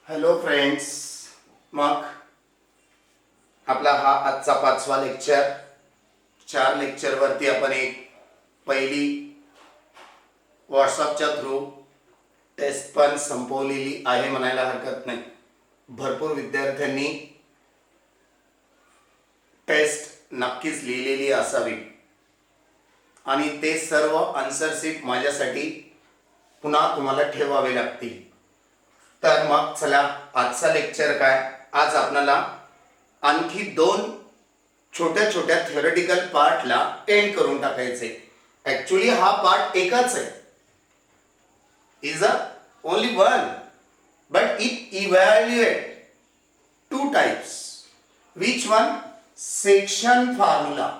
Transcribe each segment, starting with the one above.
Hello friends, मग आपला हा आजचा 5वा लेक्चर. 4 लेक्चरवरती आपण एक पहिली व्हॉट्सअपच्या थ्रू टेस्ट पण संपवलेली आहे म्हणायला हरकत नाही. भरपूर विद्यार्थ्यांनी टेस्ट नक्कीच लिहिलेली असावी आणि ते सर्व आन्सर शीट माझ्यासाठी पुन्हा तुम्हाला ठेवावे लागतील. तर मग चला, आजचा लेक्चर काय, आज आपल्याला आणखी 2 छोट्या छोट्या थिअरेटिकल पार्टला एंड करून टाकायचे. ऍक्च्युली हा पार्ट एकच आहे, is a only one, but it evaluate 2 types. Which one? Section formula.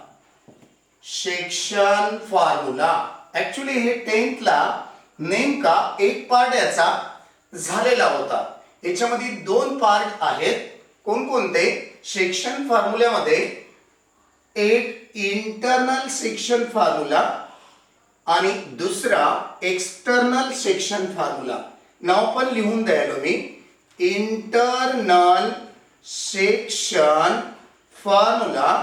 Section formula actually हे 10th ला नेमका एक पार्ट याचा झालेला होता. याच्यामध्ये 2 पार्ट आहेत. कोणकोणते? सेक्शन फॉर्म्युल्यामध्ये एक इंटरनल सेक्शन फॉर्म्युला आणि दुसरा एक्सटर्नल सेक्शन फॉर्म्युला. नाव पण लिहून द्यायलो मी, इंटरनल सेक्शन फॉर्म्युला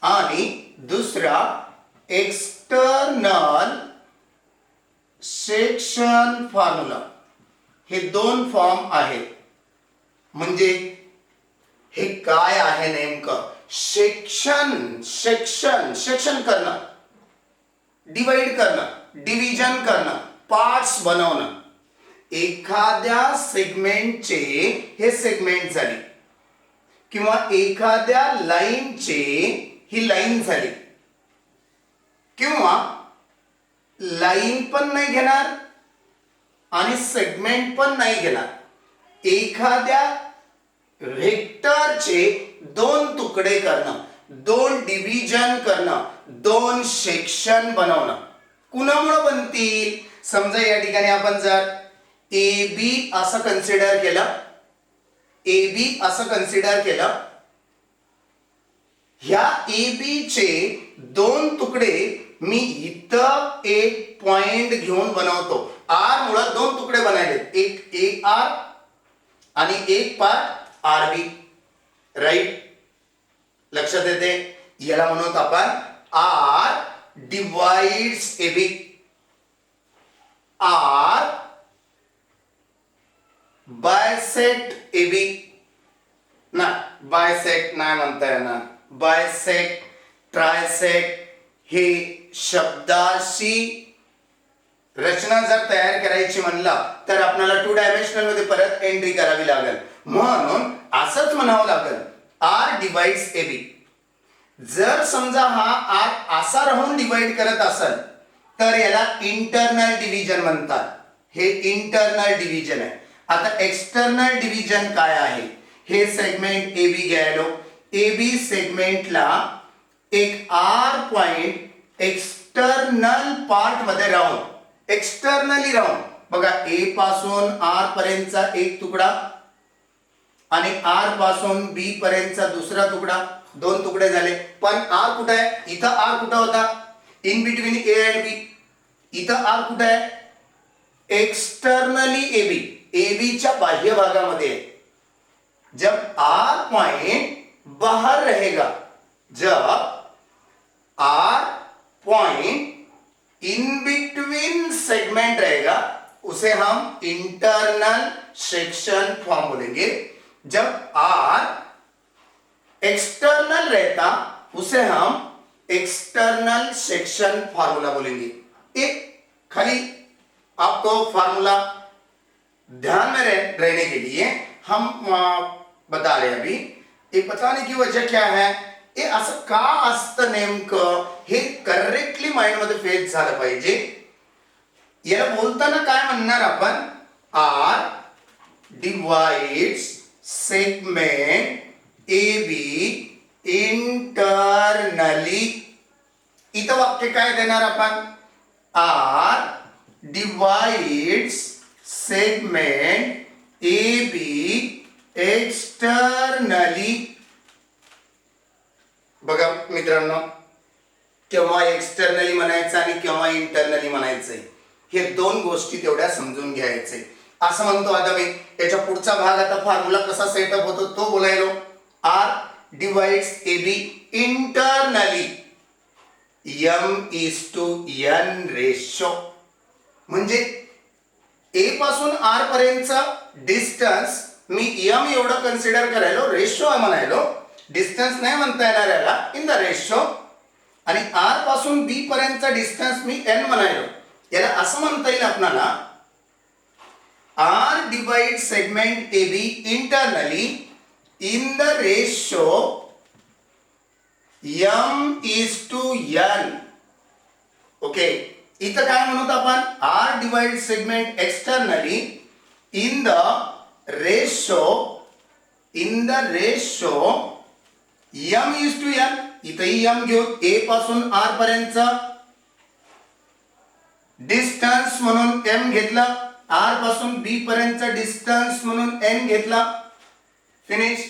आणि दुसरा एक्सटर्नल सेक्शन फॉर्म्युला. हे 2 फॉर्म आहेत. म्हणजे हे काय आहे नेमकं? सेक्शन सेक्शन सेक्शन करणं, डिवाइड करणं, डिव्हिजन करणं, पार्ट्स बनवणं. एखाद्या सेगमेंटचे हे सेगमेंट झाली किंवा एखाद्या लाईनचे ही लाईन झाली, किंवा लाईन पण नाही घेणार आणि सेगमेंट पण नाही घेणार. एखाद्या व्हेक्टरचे 2 तुकडे करणं, 2 डिव्हिजन करणं, 2 सेक्शन बनवणं. कुणामुळे बनतील? समजा या ठिकाणी आपण जर ए बी असं कन्सिडर केलं, ए बी असं कन्सिडर केलं, ह्या ए बी चे 2 तुकडे मी इथं एक पॉइंट घेऊन बनवतो. आर मुळे 2 तुकडे बनायलेत, एक ए आर आणि एक पार्ट आर बी. राईट? लक्षात येते? याला म्हणतो आपण R divides A B. R bisect A B. ना बायसेक्ट नाही म्हणता येणार, बायसेक्ट, ट्रायसेक्ट हे शब्दाशी रचना जर तयार करायची म्हणला तर आपल्याला 2 डायमेन्शनल मध्ये परत एंट्री करावी लागेल. म्हणून असंच म्हणावं लागेल, आर डिवाइड्स ए बी. जर समजा हा आर असा राहून डिवाइड करत असेल तर याला इंटरनल डिव्हिजन म्हणतात. हे इंटरनल डिव्हिजन आहे. आता एक्सटर्नल डिव्हिजन काय आहे? हे segment A B घ्यायलो. A B सेगमेंटला एक आर पॉइंट एक्सटर्नल पार्ट मध्ये राहून, एक्सटर्नली राहून बघा, ए पासून आर पर्यंतचा एक तुकडा आणि आर पासून बी पर्यंतचा दुसरा तुकडा, 2 तुकडे झाले. पण आर कुठे आहे? इथं आर कुठं होता? इन बिटवीन ए अँड बी. इथं आर कुठे आहे? Externally A B, A B च्या बाह्य भागामध्ये आहे. जब आर पॉइंट बाहर रहेगा, जब R point in between segment रहेगा, उसे हम इंटरनल सेक्शन फॉर्म बोलेंगे. जब आर एक्सटर्नल रहता उसे हम एक्सटर्नल सेक्शन फार्मूला बोलेंगे. एक खाली आपको फार्मूला ध्यान में रहने के लिए हम बता रहे हैं. अभी ये बताने की वजह क्या है, हे असं का असतं नेमकं, हे करेक्टली माइंड मध्ये फेस झालं पाहिजे. याला बोलताना काय म्हणणार आपण? R divides segment A B internally. इथं वाक्य काय देणार आपण? R divides segment A B externally. बघा मित्रांनो, केव्हा एक्सटर्नली म्हणायचं आणि केव्हा इंटरनली म्हणायचंय, हे 2 गोष्टी तेवढ्या समजून घ्यायचे. असं म्हणतो. आता मी याच्या पुढचा भाग, आता फॉर्म्युला कसा सेटअप होतो तो बोलायलो. R divides A B internally m:n ratio. म्हणजे ए पासून आर पर्यंतचा डिस्टन्स मी m एवढं कन्सिडर करायलो, रेशो म्हणायलो, डिस्टन्स नाही म्हणता येणार याला, इन द रेशो. आणि आर पासून बी पर्यंतचा डिस्टन्स मी n म्हणायलो. याला असं म्हणता येईल आपल्याला, R divide segment A B internally in the ratio m:n. Okay, इथं काय म्हणतो आपण, R divide segment externally in the ratio m:n. इथंही m घेऊ, ए पासून आर पर्यंतचा डिस्टन्स म्हणून m घेतला, आर पासून बी पर्यंतचा डिस्टन्स म्हणून n घेतला. फिनिश.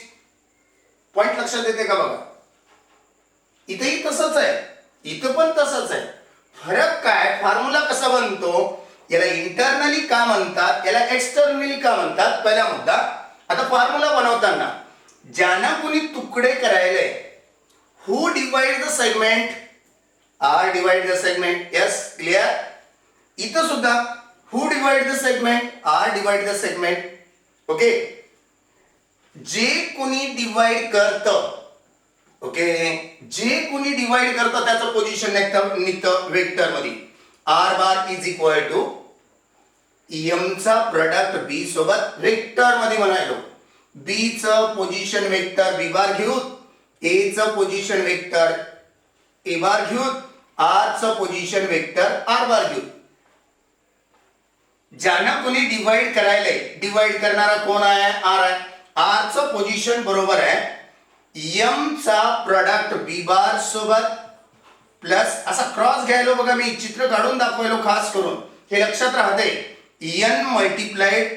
पॉइंट लक्षात येते का बघा. इथेही तसंच आहे, इथं पण तसंच आहे. फरक काय, फॉर्म्युला कसा बनतो, याला इंटरनली का म्हणतात, याला एक्सटर्नली का म्हणतात, पहिला मुद्दा. आता फॉर्म्युला बनवताना ज्यांना कोणी तुकडे करायले, who divide the segment, R divide the segment. Yes, clear. इथं सुद्धा who divide the segment, R divide the segment. Okay, जे कोणी डिवाइड करतं, ओके, जे कोणी डिवाइड करतं त्याचं पोझिशन निघतं वेक्टर मध्ये. R bar is equal to M चा प्रोडक्ट बी सोबत वेक्टर मध्ये म्हणायलो. बी चं पोझिशन वेक्टर बी बार घेऊन, ए चं पोझिशन वेक्टर ए बार घेऊन, आर चं पोझिशन वेक्टर आर बार घेऊन. ज्यांना कोणी डिवाइड करायला, डिवाइड करणारा कोण आहे, आर आहे. आर चं पोझिशन बरोबर आहे एम चा प्रोडक्ट बी बार सोबत प्लस, असा क्रॉस घ्यायलो बघा, मी चित्र काढून दाखवायलो खास करून, हे लक्षात राहते. N multiplied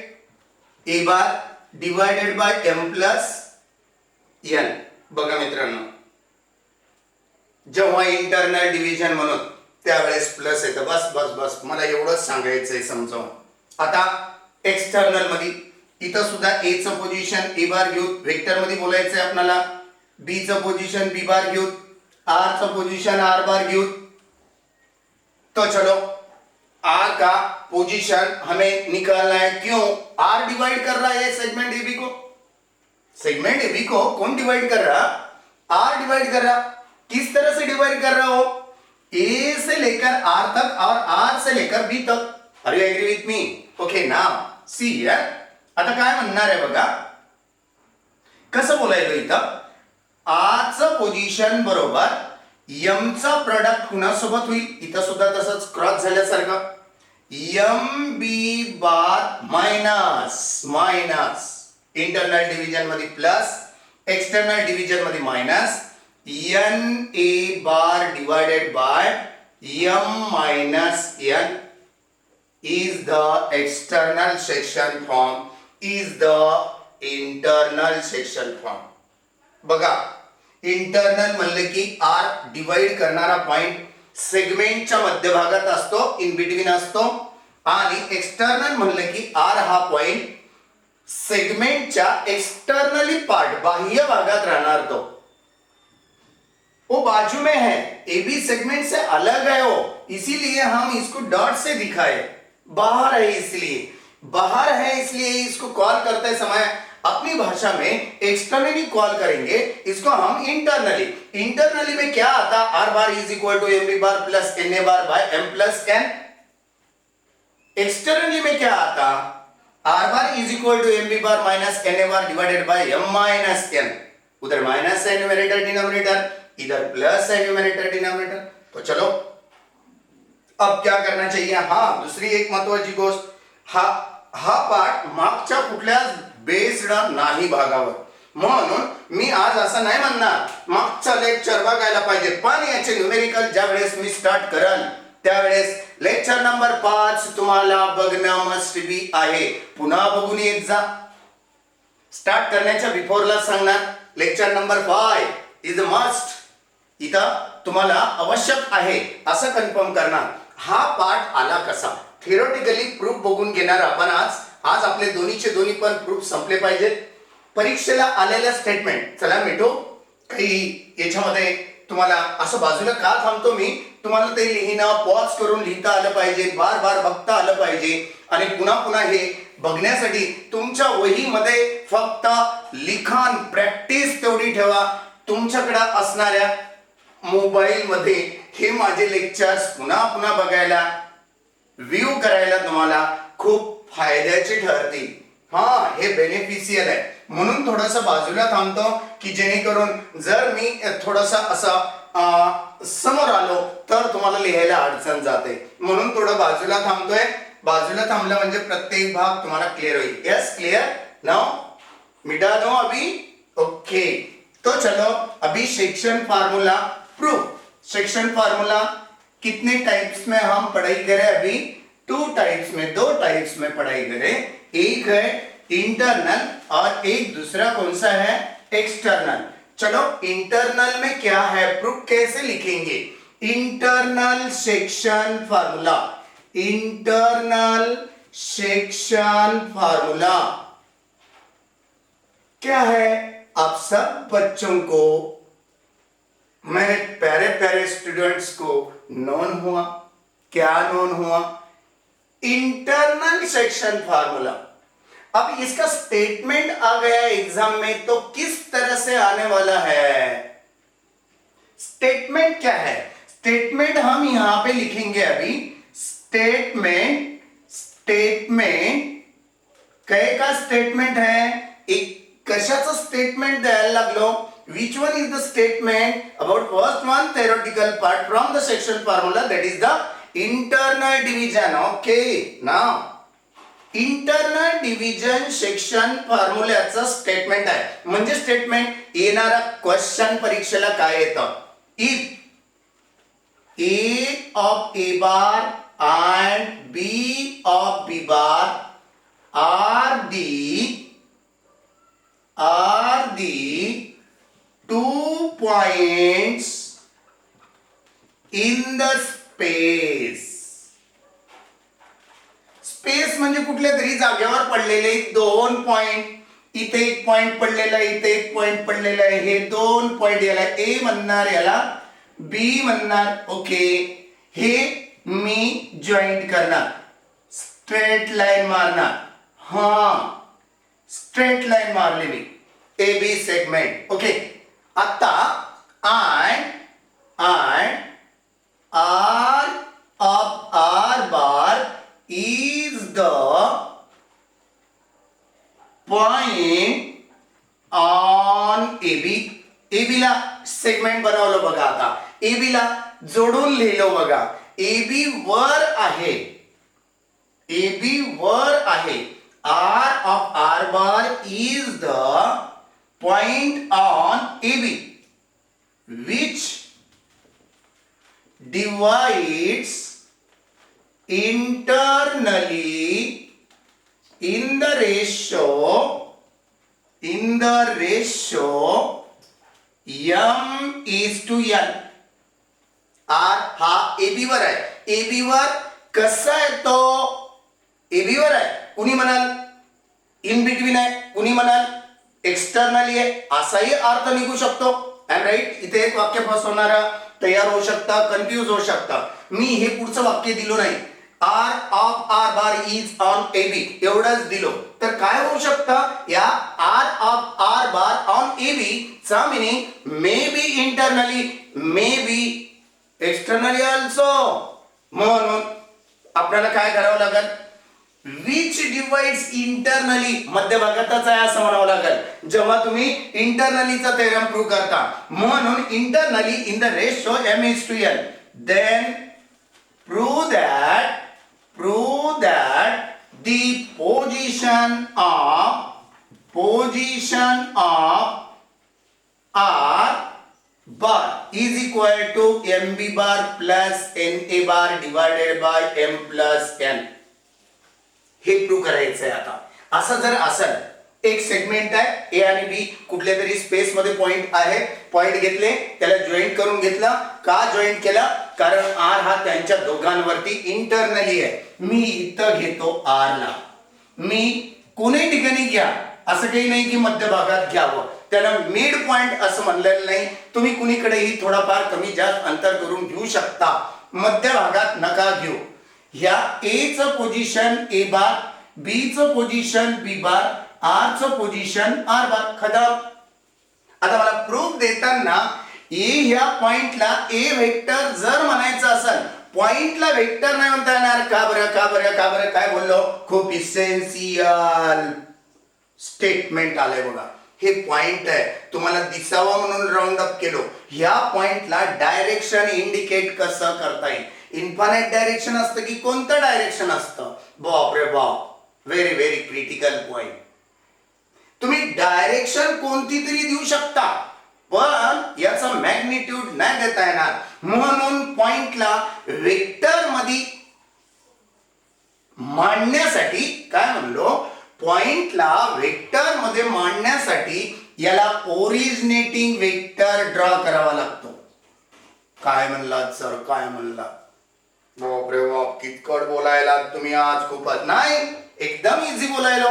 A bar divided by M plus N. बघा मित्रांनो, जेव्हा इंटरनल डिव्हिजन म्हणून त्यावेळेस प्लस येतं. बस बस बस, मला एवढंच सांगायचंय समजावून. आता एक्सटर्नल मध्ये इथं सुद्धा ए चं पोझिशन ए बार घेऊन वेक्टर मध्ये बोलायचंय आपल्याला, बी चं पोझिशन बी बार घेऊन, आर चं पोझिशन आर बार घेऊन. तो चलो, आर का पोजीशन हमें निकालना है. क्यों, आर डिवाइड कर रहा है सेगमेंट एबी को. सेगमेंट एबी को कौन डिवाइड कर रहा, आर डिवाइड कर रहा. किस तरह से डिवाइड कर रहा हो, ए से लेकर आर तक और आर से लेकर बी तक. Are you agree with me. Okay, now see here. आता काय म्हणणार आहे बघा, कसं बोलायलो इथं, आर चं पोझिशन बरोबर एम चा प्रोडक्ट कुणासोबत होईल, इथं सुद्धा तसंच क्रॉस झाल्यासारखं. M B bar minus minus, internal division मध्ये प्लस, एक्सटर्नल डिव्हिजन मध्ये minus, N A bar divided by M minus N is the external section form, is the internal section form. बघा, internal म्हणले की R divide करणारा point सेगमेंटच्या मध्यभागात असतो, in between असतो. आणि एक्सटर्नल म्हणले की आर हा पॉइंट सेगमेंटच्या एक्सटर्नली पार्ट, बाह्य भागात राहणार. तो वो बाजू में है, ए बी सेगमेंट से अलग है वो, इसीलिए हम इसको डॉट से दिखाए. बाहर है, इसलिए बाहर है, इसलिए इसको कॉल करते समय अपनी भाषा में एक्सटर्नली कॉल करेंगे, इसको हम इंटरनली. इंटरनली में क्या आता, R bar is equal to M B bar plus N A bar by M plus N. Externally में क्या आता, R bar is equal to M B bar minus N A bar divided by M minus N. उधर minus है numerator denominator, इधर plus है numerator denominator. तो चलो अब क्या करना चाहिए. हा, दुसरी एक महत्वाची गोष्ट, हा पार्ट मागच्या कुठल्या बेस्ड नाही भागावर. म्हणून मी आज असं नाही म्हणणार मागचा लेक्चर बघायला पाहिजे, पण याचे न्यूमेरिकल ज्या वेळेस मी स्टार्ट करल त्यावेळेस लेक्चर नंबर 5 तुम्हाला बघणं मस्ट बी आहे. पुन्हा बघून येत जा. स्टार्ट करण्याच्या बिफोरला सांगणार, lecture number 5 is a must. इथं तुम्हाला आवश्यक आहे असं कन्फर्म करणार. हा पार्ट आला कसा, थिअरॉटिकली प्रूफ बघून घेणार आपण आज. आज आपले दोन्ही पण प्रूफ संपले पाहिजेत. परीक्षेला आलेल्या स्टेटमेंट चला मिठो काही याच्यामध्ये तुम्हाला असं बाजूला का थांबतो मी, तुम्हाला ते लिहिणं पॉज करून लिहिता आलं पाहिजे, बार बार बघता आलं पाहिजे आणि पुन्हा पुन्हा हे बघण्यासाठी तुमच्या वहीमध्ये फक्त लिखाण प्रॅक्टिस तेवढी ठेवा. तुमच्याकडे असणाऱ्या मोबाईल मध्ये हे माझे लेक्चर्स पुन्हा पुन्हा बघायला व्ह्यू करायला तुम्हाला खूप फायद्याचे ठरतील. हा हे बेनिफिशियल आहे म्हणून थोडस बाजूला थांबतो की जेणेकरून जर मी थोडस असं समोर आलो तर तुम्हाला लिहायला अडचण जाते, म्हणून थोडं बाजूला थांबतोय. बाजूला थांबलं म्हणजे प्रत्येक भाग तुम्हाला क्लियर होईल. यस क्लियर नाउ मिटा दो अभी. ओके तो चलो अभी section formula proof. Section formula कितने टाइप्स में हम पढ़ाई करें? अभी 2 टाइप्स में, 2 टाइप्स में पढ़ाई करें. एक है इंटरनल और एक दूसरा कौन सा है? एक्सटर्नल. चलो इंटरनल में क्या है, प्रूफ कैसे लिखेंगे? Internal section formula. Internal section formula क्या है? आप सब बच्चों को, मेरे प्यारे प्यारे स्टूडेंट्स को नोन हुआ. क्या नोन हुआ? Internal section formula. अब इसका स्टेटमेंट आ गया एग्जाम में तो किस तरह से आने वाला है? स्टेटमेंट क्या है? स्टेटमेंट हम यहां पे लिखेंगे अभी. स्टेटमेंट, स्टेटमेंट काय का स्टेटमेंट है? एक कशाचं स्टेटमेंट द्यायला लागलो? Which one is the statement about first one theoretical part from the section formula, that is the internal division. Okay, now internal division section फॉर्म्युल्याचं स्टेटमेंट आहे. म्हणजे स्टेटमेंट येणारा क्वेश्चन परीक्षेला काय येतं? If A of A bar and b of b bar are the 2 points in the space. Space म्हणजे कुठल्या तरी जागेवर पडलेले 2 पॉइंट. इथे एक पॉइंट पडलेला आहे, इथे एक पॉइंट पडलेला आहे. हे 2 पॉइंट याला ए म्हणणार, याला बी म्हणणार. ओके हे मी जॉईंट करणार, स्ट्रेट लाईन मारणार. हा स्ट्रेट लाईन मारली मी, ए बी सेगमेंट. ओके आता I R of R bar is the point on AB. AB ला सेगमेंट बनवलं बघा. आता AB ला जोडून लिहिलो बघा. AB वर आहे, AB वर आहे. R of R bar is the point on AB which divides internally in the ratio m:n. R हा AB वर आहे. AB वर कसा आहे तो? AB वर आहे. कुणी म्हणाल इन बिटवीन आहे, कुणी म्हणाल एक्सटर्नली आहे. असाही अर्थ निघू शकतो. I am right. इथे एक वाक्य फसवणारा तयार होऊ शकता, कन्फ्यूज होऊ शकता. मी हे पुढचं वाक्य दिलो नाही. R of R bar is on AB एवढंच दिलो तर काय होऊ शकतं? या R of R bar on AB चा meaning may be internally, may be externally also. म्हणून आपल्याला काय करावं लागेल? विच डिवाइड्स इंटरनली, मध्यभागातच आहे असं म्हणावं लागेल जेव्हा तुम्ही इंटरनलीचा थेरम प्रूव्ह करता. म्हणून internally in the ratio m:n. Then prove that the position of R bar is equal to mb bar plus na bar divided by m plus n. हे prove करायचं आहे. आता असं जर असेल, एक सेगमेंट आहे ए आणि बी, कुठल्या तरी स्पेस मध्ये पॉइंट आहे, पॉइंट घेतले, त्याला जॉईंट करून घेतला. का जॉईंट केला? कारण आर हा त्यांच्या दोघांवरती इंटरनली आहे. मी इथं घेतो आर ला, मी कोणी ठिकाणी घ्या असं काही नाही की मध्यभागात घ्यावं, त्याला मिड पॉइंट असं म्हणलेलं नाही. तुम्ही कुणीकडेही थोडाफार कमी जास्त अंतर करून घेऊ शकता, मध्यभागात नका घेऊ. ह्या ए च पोझिशन ए बार, बी च पोझिशन बी बार, आर च पोझिशन आर बार. खतम. आता मला प्रूफ देताना ए ह्या पॉइंटला ए वेक्टर जर म्हणायचं असेल, पॉइंटला वेक्टर नाही म्हणता येणार. का बरं काय बोललो? खूप इसेन्शियल स्टेटमेंट आलंय बघा. हे पॉइंट आहे, तुम्हाला दिसावं म्हणून राऊंड अप केलो. ह्या पॉइंटला डायरेक्शन इंडिकेट कसं करता येईल? इन्फानाइट डायरेक्शन असतं की कोणतं डायरेक्शन असतं? बाप रे बाप, व्हेरी व्हेरी क्रिटिकल पॉइंट. तुम्ही डायरेक्शन कोणती तरी देऊ शकता, पण याचा मॅग्निट्यूड नाही देता येणार. म्हणून पॉइंटला वेक्टर मध्ये मांडण्यासाठी काय म्हणलो? पॉइंटला वेक्टर मध्ये मांडण्यासाठी याला ओरिजिनेटिंग वेक्टर ड्रॉ करावा लागतो. काय म्हणलात सर? काय म्हणलात? बापरे बाप, कितकट बोलायला तुम्ही आज. खूपच नाही, एकदम इझी बोलायलो.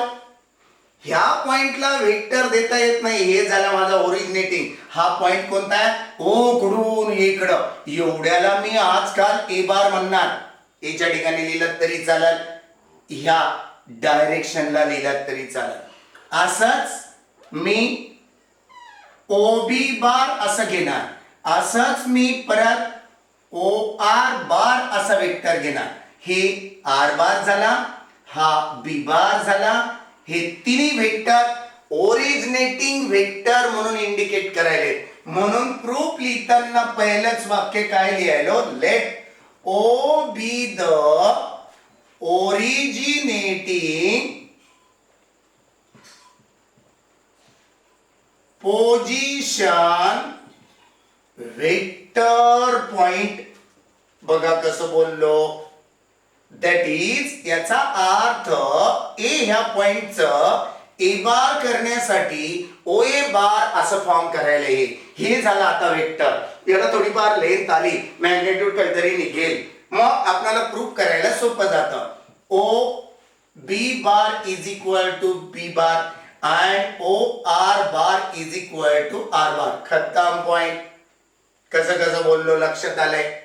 ह्या पॉइंटला वेक्टर देता येत नाही, हे झालं माझा ओरिजिनेटिंग. हा पॉइंट कोणता आहे? ओ कडून इकडं. एवढ्याला मी आजकाल ए बार म्हणणार. एच्या ठिकाणी लिहिलं तरी चालेल, ह्या डायरेक्शनला लिहिलं तरी चालेल. असंच मी ओ बी बार असं घेणार, असंच मी परत ओ आर बार असा वेक्टर घेणार. हे आर बार झाला, हा बी बार झाला. हे तिन्ही वेक्टर ओरिजिनेटिंग वेक्टर म्हणून इंडिकेट करायले. म्हणून प्रूफ लिहिताना पहिलंच वाक्य काय लिहायलो? Let O be the originating position vector point. बघा कसं बोललो. दॅट इज, याचा अर्थ ए ह्या पॉइंटचं ए बार करण्यासाठी ओ ए बार असं फॉर्म करायला हे झालं आता वेक्टर. याला थोडीफार लेंथ आली, मॅग्निट्यूड काहीतरी निघेल, मग आपल्याला प्रूफ करायला सोपं जातं. O B bar is equal to B bar and O R bar is equal to R bar. खतम पॉइंट. कसं बोललो लक्षात आलंय?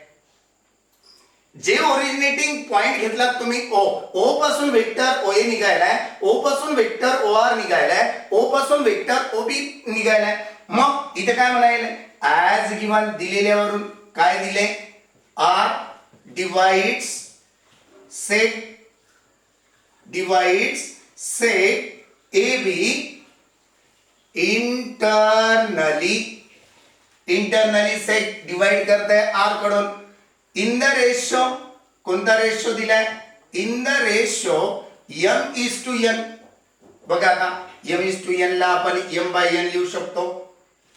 जे ओरिजिनेटिंग पॉइंट घेतला तुम्ही ओ पासून वेक्टर ओ ए निघायलाय, ओ पासून वेक्टर ओ आर निघायलाय, ओ पासून वेक्टर ओ बी निघायलाय. मग इथे काय म्हणायलंय? ऍज गिवन दिलेल्यावरून काय दिले? R divides set A B internally set divide करताय आर कडून. इन द रेशो, कोणता रेशो दिलाय? In the ratio m is to n. बघा आता m इज टू n ला आपण m बाय n लिहू शकतो.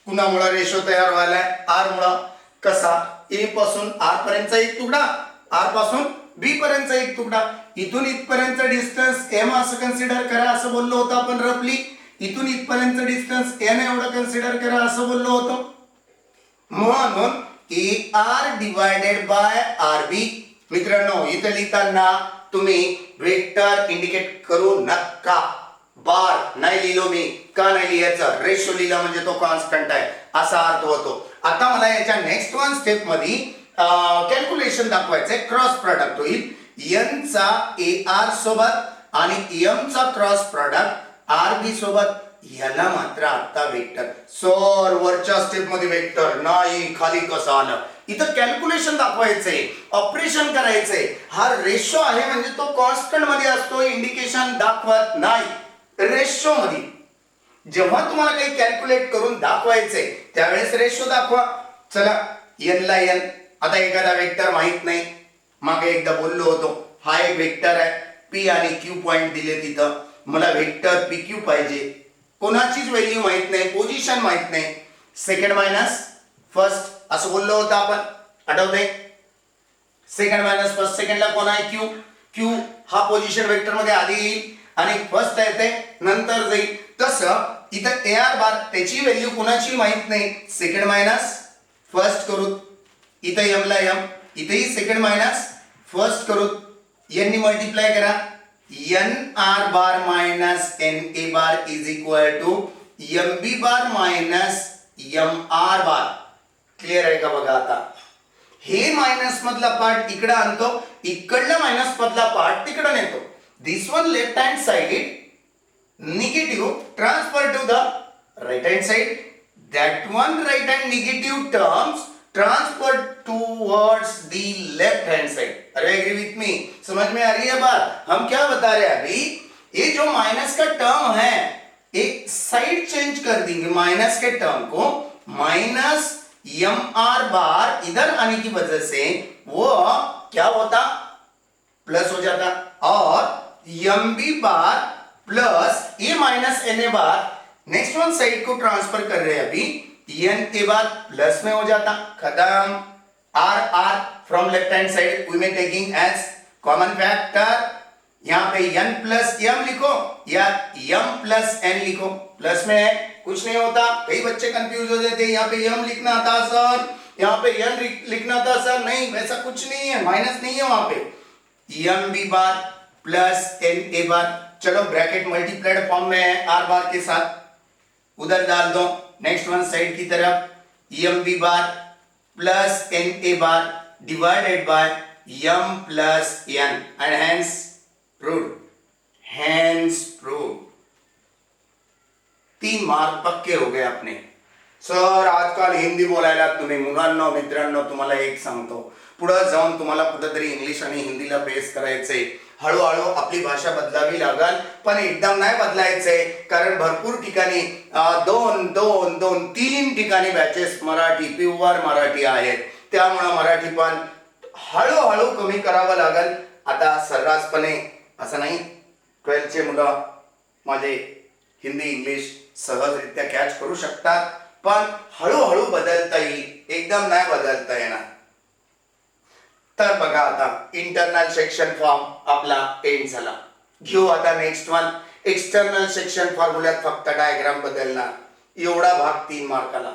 कुणामुळे रेशो तयार व्हायलाय? आर मुळे. कसा? ए पासून आर पर्यंतचा एक तुकडा, आर पासून बी पर्यंतचा एक तुकडा. इथून इथपर्यंतचा डिस्टन्स m असं कन्सिडर करा असं बोललो होतो आपण रफली. इथून इथपर्यंतचा डिस्टन्स n एवढं कन्सिडर करा असं बोललो होतो. म्हणून A R divided by R B. मित्रांनो, इथं लिहिताना तुम्ही वेक्टर इंडिकेट करू नका. बार नाही लिहिलो मी. का नाही लिहायचं? रेशो लिहिला म्हणजे तो कॉन्स्टंट आहे असा अर्थ होतो. आता मला याच्या नेक्स्ट वन स्टेप मध्ये कॅल्क्युलेशन दाखवायचंय. क्रॉस प्रॉडक्ट होईल n चा ए आर सोबत आणि m चा क्रॉस प्रॉडक्ट आर बी सोबत. याला मात्र आता वेक्टर. सर वरच्या स्टेप मध्ये वेक्टर नाही, खाली कसं आलं? इथं कॅल्क्युलेशन दाखवायचंय, ऑपरेशन करायचंय. हा रेशो आहे म्हणजे तो कॉन्स्टंट मध्ये असतो, इंडिकेशन दाखवत नाही. रेशो मध्ये जेव्हा तुम्हाला काही कॅल्क्युलेट करून दाखवायचंय त्यावेळेस रेशो दाखवा. चला n ला n. आता एखादा वेक्टर माहित नाही, मागे एकदा बोललो होतो. हा एक वेक्टर आहे, p आणि q पॉइंट दिले तिथं. मला वेक्टर pq पाहिजे. कोणाचीच व्हॅल्यू माहित नाही, पोझिशन माहित नाही. सेकंड मायनस फर्स्ट असं बोललो होतं आपण, आठवतंय? Second minus first. सेकंडला कोण आहे? क्यू. क्यू हा पोझिशन वेक्टर मध्ये आधी येईल आणि फर्स्ट येते नंतर जाईल. तसं इथं ए आर बार त्याची व्हॅल्यू कोणाची माहित नाही. सेकंड मायनस फर्स्ट करू. इथं m ला m, इथेही सेकंड मायनस फर्स्ट करू. n नी मल्टिप्लाय करा. N R bar minus N A bar is equal to M B bar minus M R bar. Clear आहे का बघा आता. हे मायनस मधला पार्ट इकडे आणतो, इकडला मायनस मधला पार्ट तिकडे नेतो. This one left hand side negative transfer to the right hand side. That one right hand negative terms transferred towards the left hand side. अरे एग्री विथ मी, समझ में आ रही है बात. हम क्या बता रहे हैं अभी, ये जो माइनस का टर्म है एक साइड चेंज कर देंगे. माइनस के टर्म को माइनस एम आर बार इधर आने की वजह से वो क्या होता, प्लस हो जाता. और M B bar plus A minus N A bar next one side को ट्रांसफर कर रहे हैं अभी, एन ए बार प्लस में हो जाता. खत्म. R R from left hand side we में टेकिंग एज कॉमन फैक्टर. यहाँ पे एन प्लस एम लिखो या एम प्लस एन लिखो. प्लस में है कुछ नहीं होता. कई बच्चे कंफ्यूज हो जाते हैं, यहाँ पे एम लिखना था सर, यहाँ पे एन लिखना था सर. नहीं, वैसा कुछ नहीं है, माइनस नहीं है वहां पे. M B bar plus N A bar. चलो ब्रैकेट मल्टीप्लाइड फॉर्म में है आर बार के साथ, उधर डाल दो नेक्स्ट वन साइड की तरफ. M B bar plus N A bar divided by M plus N and hence proved. Hence proved. 3 mark पक्के हो गए अपने. सर आजकाल हिंदी बोलायला तुम्ही. मुलांनो मित्रांनो तुम्हाला एक सांगतो, पुढे जाऊन तुम्हाला कुठेतरी इंग्लिश आणि हिंदीला बेस करायचंय. हळूहळू आपली भाषा बदलावी लागेल, पण एकदम नाही बदलायचंय. कारण भरपूर ठिकाणी 2-3 ठिकाणी बॅचेस मराठी प्युअर मराठी आहेत. त्यामुळे मराठी पण हळूहळू कमी करावं लागेल. आता सर्रासपणे असं नाही, 12th चे मुलं माझे हिंदी इंग्लिश सहजरित्या कॅच करू शकतात, पण हळूहळू बदलता येईल, एकदम नाही बदलता येणार. तर बघा आता इंटरनल सेक्शन फॉर्म आपला एंड झाला. घेऊ आता नेक्स्ट वन. एक्सटर्नल सेक्शन फॉर्म्युल्यात फक्त डायग्राम बदलणार. एवढा भाग 3 मार्काला.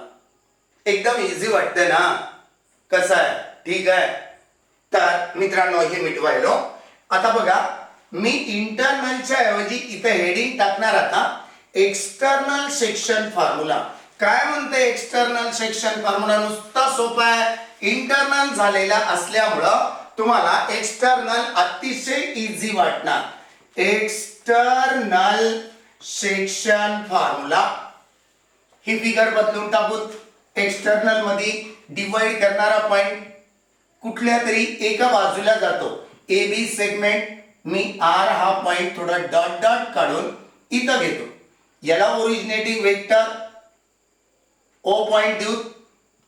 एकदम इझी वाटतं ना. कसं आहे, ठीक आहे. तर मित्रांनो हे मिटवायलो. आता बघा मी इंटरनलच्या ऐवजी इथे हेडिंग टाकणार आता एक्सटर्नल सेक्शन फॉर्म्युला. काय म्हणते एक्सटर्नल सेक्शन फॉर्म्युला? नुसता सोपा आहे. इंटरनल झालेला असल्यामुळं तुम्हाला एक्सटर्नल अतिशय इझी वाटणार. एक्सटर्नल सेक्शन फॉर्म्युला ही फिगर बदलून टाकून एक्सटर्नल मध्ये डिवाइड करणारा पॉइंट कुठल्या तरी एका बाजूला जातो. ए बी सेगमेंट मी आर हा पॉइंट थोडा डॉट डॉट काढून इथं घेतो. याला ओरिजिनेटिंग वेक्टर ओ पॉइंट देऊ,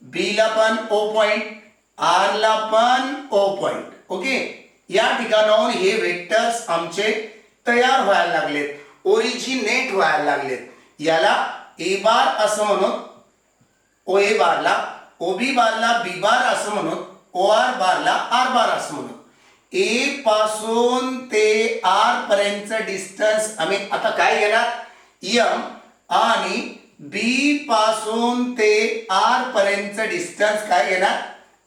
बी ला पण ओ पॉइंट, आर ला पण ओ पॉइंट. ओके, या ठिकाणाहून हे वेक्टर्स आमचे तयार व्हायला लागलेत, ओरिजिनेट व्हायला लागलेत. याला ए बार असं म्हणून, ओ ए बारला ओ बी बारला बी बार असं म्हणून, ओ आर बारला आर बार असं म्हणून. ए पासून ते आर पर्यंतचं डिस्टन्स आम्ही आता काय घेणार, एम, आणि बी पासून ते आर पर्यंतचं डिस्टन्स काय घेणार,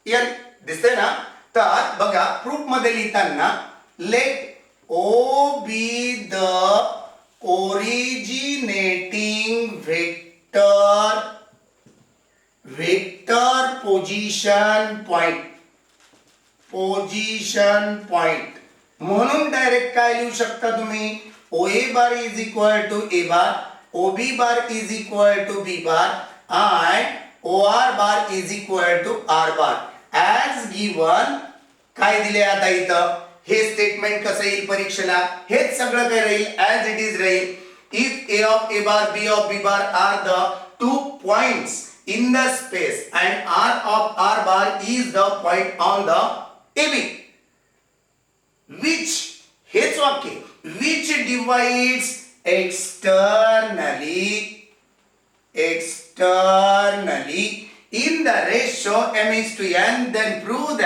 एन. दिसतंय ना. तर बघा प्रूफ मध्ये लिहिताना let O be the originating vector position point म्हणून डायरेक्ट काय लिहू शकता तुम्ही, O A bar is equal to A bar, O B bar is equal to B bar and O R bar is equal to R bar as given. काय दिले आता इथं, हे स्टेटमेंट कसं येईल परीक्षेला, हेच सगळं काय राहील ॲज इट इज राहील. If A of A bar B of B bar are the 2 points in the space and r of r bar is the point on the AB, which, हेच वाक्य, which divides externally in the ratio m is to n, then prove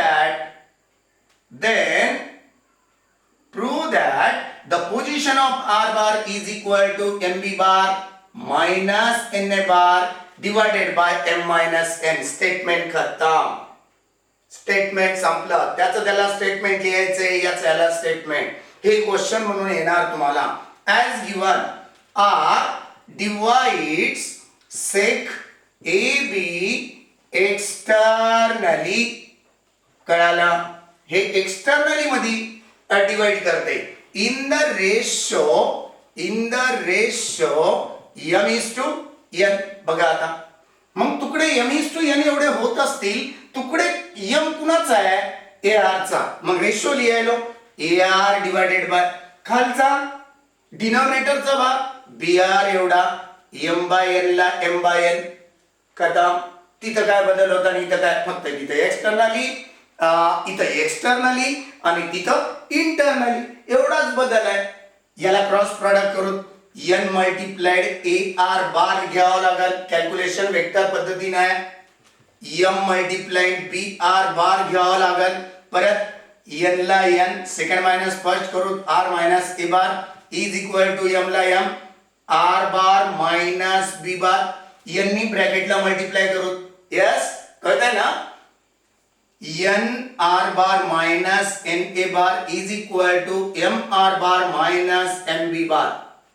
that the position of r bar is equal to mb bar minus na bar divided by m minus n. Statement खतम. Statement संपलं. त्याचं त्याला statement लिहायचंय, याचं याला statement. हे question म्हणून येणार तुम्हाला. As given R divides seg A B externally. कळालं? हे एक्सटर्नली मध्ये डिवाइड करते इन द रेशो m:n. बघा आता मग तुकडे m:n एवढे होत असतील, तुकडे m कुणाचा आहे? AR चा. मग रेशो लिहायलो AR डिवायडेड बाय खालचा डिनॉमिनेटरचा भाग BR एवढा, m/n ला m/n. कदा तिथं काय बदल होता आणि इथं काय? फक्त तिथं एक्सटर्नली, इथं एक्सटर्नली आणि तिथं इंटरनली एवढाच बदल आहे. याला क्रॉस प्रॉडक्ट करून n मल्टिप्लाइड AR बार घ्यावं लागेल. कॅल्क्युलेशन वेक्टर पद्धतीने आहे. m मल्टिप्लाइड BR बार घ्यावं लागेल. परत n ला n सेकंड मायनस फर्स्ट करून r minus a bar is equal to m ला m r bar minus b bar n नी ब्रॅकेटला मल्टिप्लाय करू. यस, कळतंय ना? n r bar minus n a bar is equal to m r bar minus m b bar.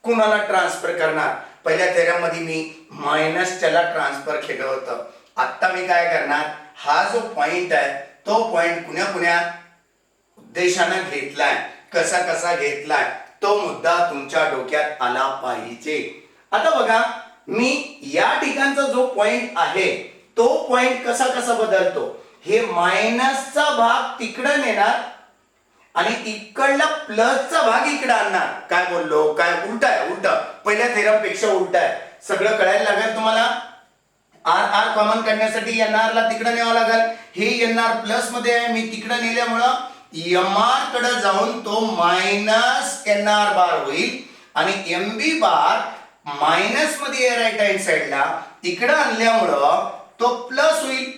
कुणाला transfer करणार? पहिल्या theorem मध्ये मी minus च्याला transfer केलं होतं. आता मी काय करणार? हा जो पॉइंट आहे तो पॉइंट कुण्या उद्देशानं घेतलाय, कसा घेतलाय, तो मुद्दा तुमच्या डोक्यात आला पाहिजे. आता बघा, मी या ठिकाणचा जो पॉइंट आहे तो पॉइंट कसा बदलतो. हे मायनसचा भाग तिकडे नेणार आणि इकडला प्लसचा भाग इकडे आणणार. काय बोललो? काय उलट आहे? उलट. पहिल्या थेरम पेक्षा उलट आहे. सगळं कळायला लागेल तुम्हाला. आर कॉमन करण्यासाठी एनआर ला तिकडे न्यावं लागेल. हे एनआर प्लस मध्ये आहे, मी तिकडे नेल्यामुळं एमआर कडे जाऊन तो मायनस एनआर बार होईल आणि एमबी बार मायनस मध्ये राईट हँड साइडला इकडे आणल्यामुळं तो प्लस होईल.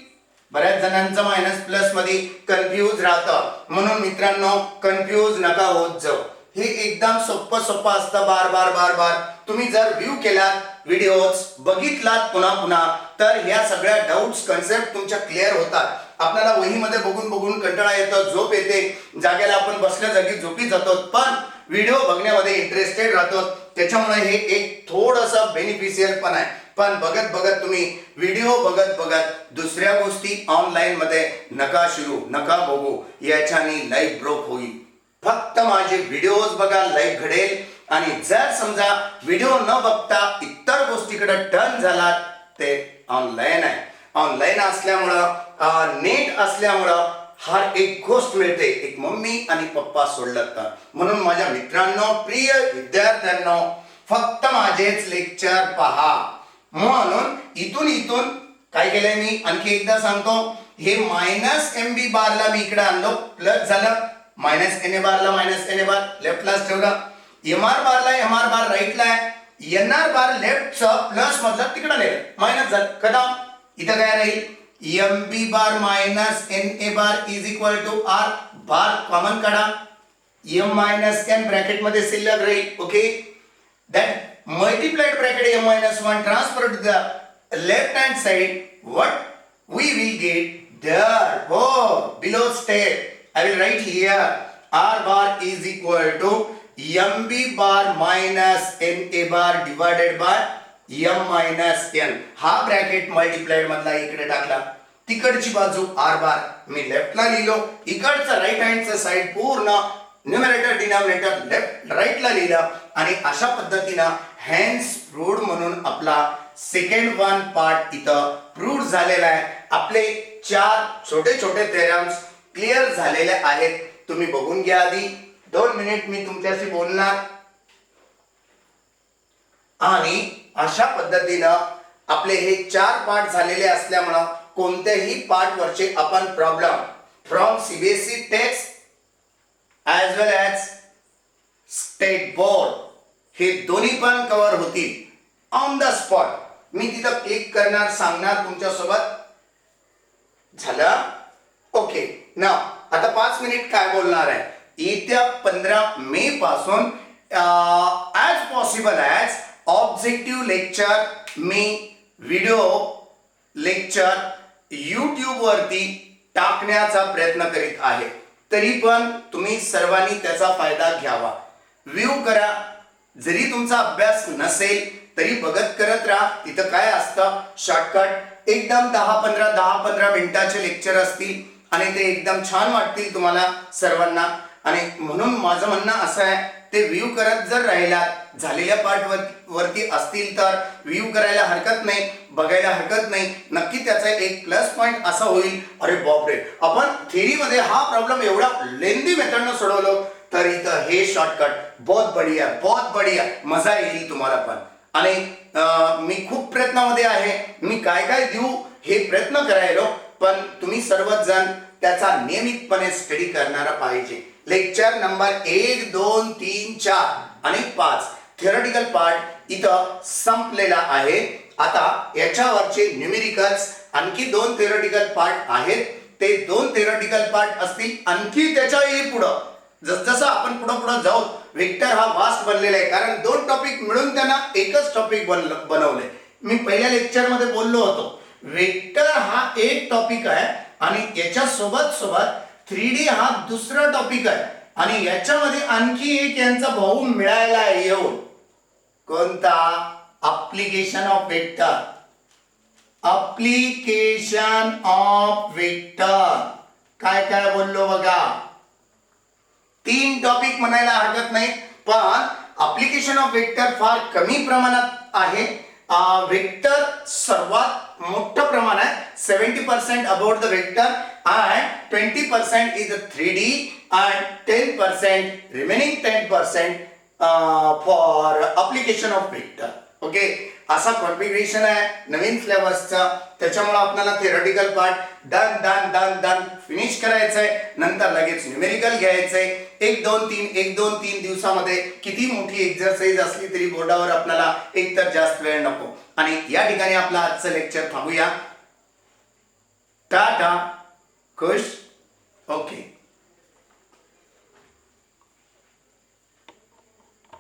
बऱ्याच जणांचं मायनस प्लस मध्ये कन्फ्यूज राहतं, म्हणून मित्रांनो कन्फ्यूज नका होत जाऊ. हे एकदम सोपं असतं. बार तुम्ही जर व्ह्यू केलात, व्हिडिओज बघितलात पुन्हा तर ह्या सगळ्या डाऊट्स कन्सेप्ट तुमच्या क्लिअर होतात. आपल्याला वहीमध्ये बघून कंटाळा येतो, झोप येते, जागेला आपण बसल्या जागी झोपी जातो, पण व्हिडिओ बघण्यामध्ये इंटरेस्टेड राहतो. त्याच्यामुळे हे एक थोडंसं बेनिफिशियल पण आहे. पण बघत तुम्ही व्हिडिओ बघत दुसऱ्या गोष्टी ऑनलाईन मध्ये नका बघू. याच्याने लाईफ ब्रोक होईल. फक्त माझे व्हिडिओज बघा, लाईफ घडेल. आणि जर समजा व्हिडिओ न बघता इतर गोष्टीकडे टर्न झाला, ते ऑनलाईन आहे. ऑनलाईन असल्यामुळं, नेट असल्यामुळं हर एक गोष्ट मिळते, एक मम्मी आणि पप्पा सोडलं तर. म्हणून माझ्या मित्रांनो, प्रिय विद्यार्थ्यांनो, फक्त माझेच लेक्चर पहा. म्हणून इथून काय केलंय मी आणखी एकदा सांगतो. हे मायनस एमबी बारला मी इकडे आणलो, प्लस झालं. मायनस एन ए बारला मायनस एन ए बार लेफ्टलाच ठेवलं. एमआर बारला एमआर बार राईटला आहे. एनआर बार लेफ्टचं प्लस मधलं तिकडे नेलं, मायनस झालं. कदा इथं काय राहील? MB bar minus N A bar is equal to R bar common काढा. एम मायनस एन ब्रॅकेट मध्ये शिल्लक राहील. Okay, that multiplied bracket m minus 1 transferred to the left hand side, what we will get there. Below step I will write here r bar is equal to mb bar minus na bar divided by m minus n. हा bracket multiplied मधला इकडे टाकला. तिकडची बाजू r बार मी लेफ्टला लिहिलो, इकडचा right हँडचा side पूर्ण numerator denominator left राईटला लिहिलं. आणि अशा पद्धतीनं हॅन्स प्रूव्ड म्हणून आपला सेकंड वन पार्ट इथं प्रूव्ड झालेला आहे. आपले 4 छोटे थेरम्स क्लिअर झालेले आहेत. तुम्ही बघून घ्या. आधी 2 मिनिट मी तुमच्याशी बोलणार आणि अशा पद्धतीनं आपले हे 4 पार्ट झालेले असल्यामुळे कोणत्याही पार्ट वरचे आपण problem from CBSE text as well as state board हे दोन्ही पण कव्हर होतील ऑन द स्पॉट. मी तिथं क्लिक करणार, सांगणार तुमच्या सोबत. झालं? ओके. नाव आता 5 मिनिट काय बोलणार आहे. येत्या 15 मे पासून as possible as objective lecture मी व्हिडिओ लेक्चर YouTube वरती टाकण्याचा प्रयत्न करीत आहे. तरी पण तुम्ही सर्वांनी त्याचा फायदा घ्यावा. व्ह्यू करा. जरी तुमचा अभ्यास नसेल तरी बघत करत राहा. तिथं काय असतं, शॉर्टकट एकदम 10-15 मिनिटाचे लेक्चर असतील आणि ते एकदम छान वाटतील तुम्हाला सर्वांना. आणि म्हणून माझं म्हणणं असं आहे, ते व्ह्यू करत जर राहिलात, झालेल्या पार्ट वरती असतील तर व्ह्यू करायला हरकत नाही, बघायला हरकत नाही. नक्की त्याचा एक प्लस पॉइंट असा होईल, अरे बापरे, आपण थेरीमध्ये हा प्रॉब्लेम एवढा लेंदी मेथडनं सोडवलो, तर इथं हे शॉर्टकट बहुत बढिया मजा येईल तुम्हाला पण. आणि मी खूप प्रयत्नामध्ये आहे, मी काय काय देऊ हे प्रयत्न करायलो, पण तुम्ही सर्वच जण त्याचा नियमितपणे स्टडी करणारा पाहिजे. लेक्चर नंबर 1, 2, 3, 4 आणि 5 थिअरेटिकल पार्ट इथं संपलेला आहे. आता याच्यावरचे न्यूमेरिकल्स आणखी 2 थिअरेटिकल पार्ट आहेत. ते 2 थिअरेटिकल पार्ट असतील आणखी त्याच्याही पुढं. जसजसं आपण पुढं जाऊ, वेक्टर हा वास्ट बनलेला आहे, कारण 2 टॉपिक मिळून त्यांना एकच टॉपिक बनवलंय. मी पहिल्या लेक्चर मध्ये बोललो होतो, वेक्टर हा एक टॉपिक आहे आणि याच्या सोबत 3D हा दुसरा टॉपिक आहे आणि याच्यामध्ये आणखी एक यांचा भाऊ मिळायला येऊन, कोणता, application of vector. Application of vector काय काय बोललो बघा. 3 टॉपिक म्हणायला हरकत नाही, पण ऍप्लिकेशन ऑफ वेक्टर फार कमी प्रमाणात आहे. वेक्टर सर्वात मोठं प्रमाण आहे. 70% about the vector and 20% is the 3D and 10% remaining 10% for application of vector. Okay, असा कॉन्फिगरेशन आहे नवीन सिलेबसचा. त्याच्यामुळे आपल्याला थिअरेटिकल पार्ट डन फिनिश करायचंय. नंतर लगेच न्यूमेरिकल घ्यायचंय. 1-2-3 दिवसामध्ये किती मोठी एक्झरसाइज असली तरी बोर्डावर आपल्याला एक तर जास्त वेळ नको. आणि या ठिकाणी आपला आजचं लेक्चर थांबूया. टाटा, खुश, ओके.